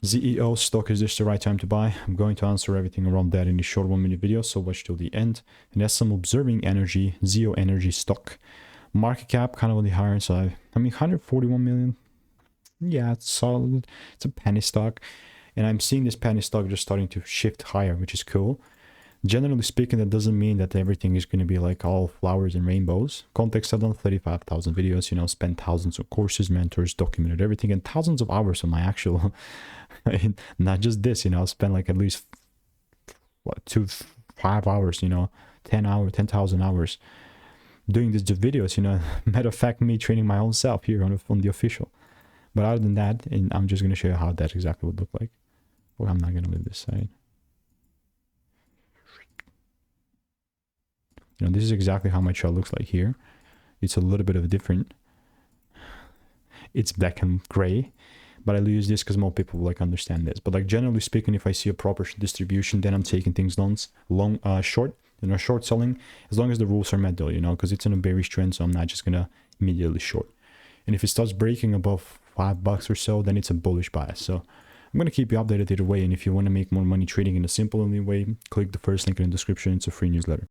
ZEO stock, is this the right time to buy? I'm going to answer everything around that in this short 1-minute video, so watch till the end. And that's some observing energy, ZEO Energy stock. Market cap kind of on the higher side. I mean, 141 million. Yeah, it's solid. It's a penny stock. And I'm seeing this penny stock just starting to shift higher, which is cool. Generally speaking, that doesn't mean that everything is going to be like all flowers and rainbows. Context, I've done 35,000 videos, you know, spent thousands of courses, mentors, documented everything, and thousands of hours on my actual, not just this, you know, I've spent like at least, what, 5 hours, you know, 10,000 hours doing these videos, you know. Matter of fact, me training my own self here on the official. But other than that, and I'm just going to show you how that exactly would look like. Well, I'm not going to leave this side. You know, this is exactly how my chart looks like here. It's a little bit of a different. It's black and gray, but I use this because more people will like understand this. But like generally speaking, if I see a proper distribution, then I'm taking things short, you know, short selling, as long as the rules are met though, you know, because it's in a bearish trend, so I'm not just gonna immediately short. And if it starts breaking above $5 or so, then it's a bullish bias. So I'm going to keep you updated either way. And if you want to make more money trading in a simple only way, click the first link in the description. It's a free newsletter.